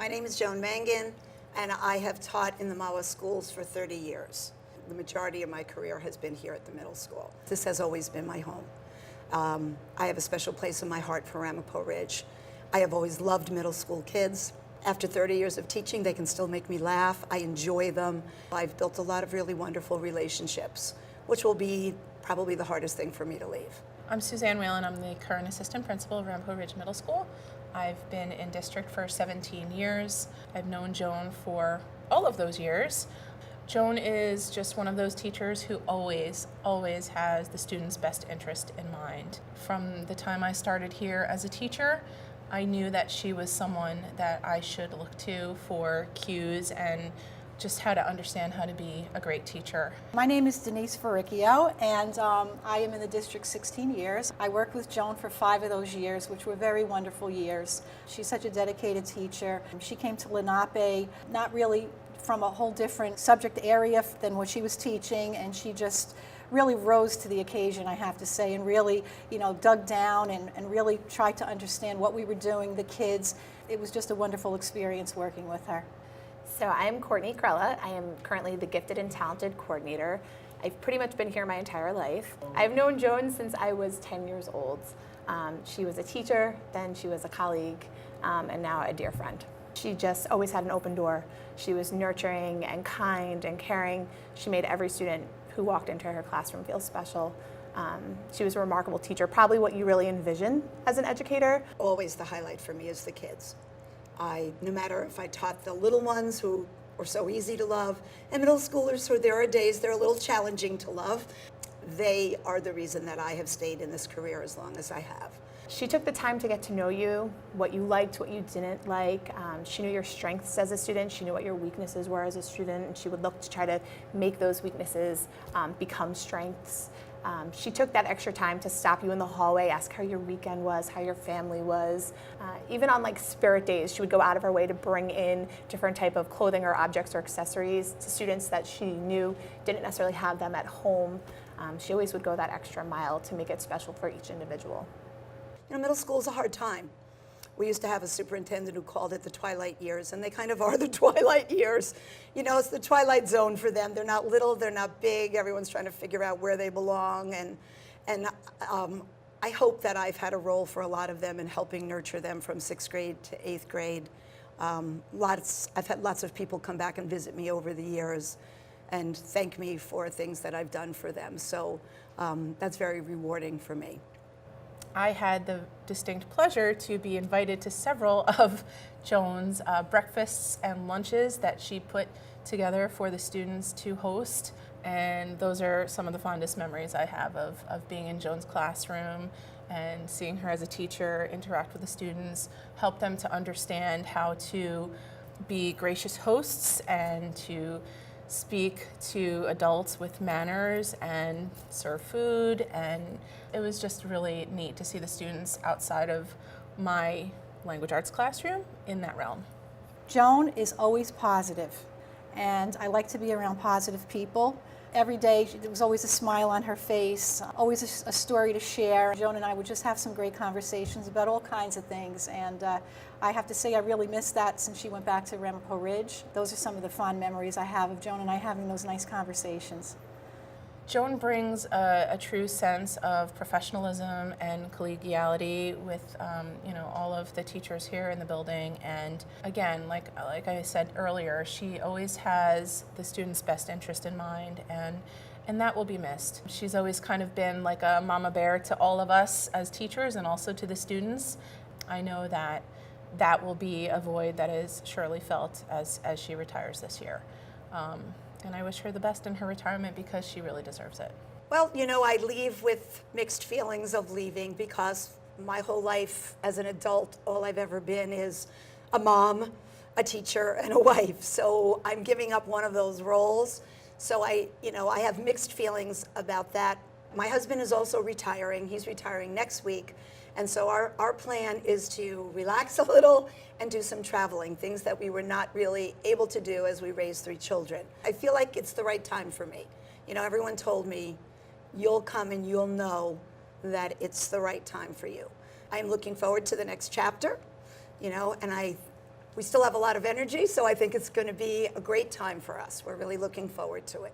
My name is Joan Mangan, and I have taught in the MAWA schools for 30 years. The majority of my career has been here at the middle school. This has always been my home. I have a special place in my heart for Ramapo Ridge. I have always loved middle school kids. After 30 years of teaching, they can still make me laugh. I enjoy them. I've built a lot of really wonderful relationships, which will be probably the hardest thing for me to leave. I'm Suzanne Whalen. I'm the current assistant principal of Ramapo Ridge Middle School. I've been in district for 17 years. I've known Joan for all of those years. Joan is just one of those teachers who always has the student's best interest in mind. From the time I started here as a teacher, I knew that she was someone that I should look to for cues and just how to understand how to be a great teacher. My name is Denise Ferricchio, and I am in the district 16 years. I worked with Joan for 5 of those years, which were very wonderful years. She's such a dedicated teacher. She came to Lenape not really from a whole different subject area than what she was teaching, and she just really rose to the occasion, I have to say, and really, dug down and really tried to understand what we were doing, the kids. It was just a wonderful experience working with her. So I'm Courtney Krella. I am currently the Gifted and Talented Coordinator. I've pretty much been here my entire life. I've known Joan since I was 10 years old. She was a teacher, then she was a colleague, and now a dear friend. She just always had an open door. She was nurturing and kind and caring. She made every student who walked into her classroom feel special. She was a remarkable teacher, probably what you really envision as an educator. Always the highlight for me is the kids. No matter if I taught the little ones who were so easy to love, and middle schoolers who there are days they're a little challenging to love, they are the reason that I have stayed in this career as long as I have. She took the time to get to know you, what you liked, what you didn't like. She knew your strengths as a student. She knew what your weaknesses were as a student, and she would look to try to make those weaknesses become strengths. She took that extra time to stop you in the hallway, ask how your weekend was, how your family was. Even on spirit days, she would go out of her way to bring in different type of clothing or objects or accessories to students that she knew didn't necessarily have them at home. She always would go that extra mile to make it special for each individual. Middle school is a hard time. We used to have a superintendent who called it the twilight years, and they kind of are the twilight years. It's the twilight zone for them. They're not little, they're not big. Everyone's trying to figure out where they belong, and I hope that I've had a role for a lot of them in helping nurture them from 6th grade to 8th grade. I've had lots of people come back and visit me over the years and thank me for things that I've done for them. So that's very rewarding for me. I had the distinct pleasure to be invited to several of Joan's breakfasts and lunches that she put together for the students to host. And those are some of the fondest memories I have of being in Joan's classroom and seeing her as a teacher interact with the students, help them to understand how to be gracious hosts and to speak to adults with manners and serve food, and it was just really neat to see the students outside of my language arts classroom in that realm. Joan is always positive, and I like to be around positive people. Every day there was always a smile on her face, always a story to share. Joan and I would just have some great conversations about all kinds of things, and I have to say I really miss that since she went back to Ramapo Ridge. Those are some of the fond memories I have of Joan and I having those nice conversations. Joan brings a true sense of professionalism and collegiality with all of the teachers here in the building, and again, like I said earlier, she always has the student's best interest in mind, and that will be missed. She's always kind of been like a mama bear to all of us as teachers and also to the students. I know that will be a void that is surely felt as she retires this year. And I wish her the best in her retirement because she really deserves it. Well, I leave with mixed feelings of leaving because my whole life as an adult, all I've ever been is a mom, a teacher, and a wife. So I'm giving up one of those roles. So I have mixed feelings about that. My husband is also retiring. He's retiring next week. And so our plan is to relax a little and do some traveling, things that we were not really able to do as we raised 3 children. I feel like it's the right time for me. Everyone told me, you'll come and you'll know that it's the right time for you. I'm looking forward to the next chapter, and I we still have a lot of energy, so I think it's going to be a great time for us. We're really looking forward to it.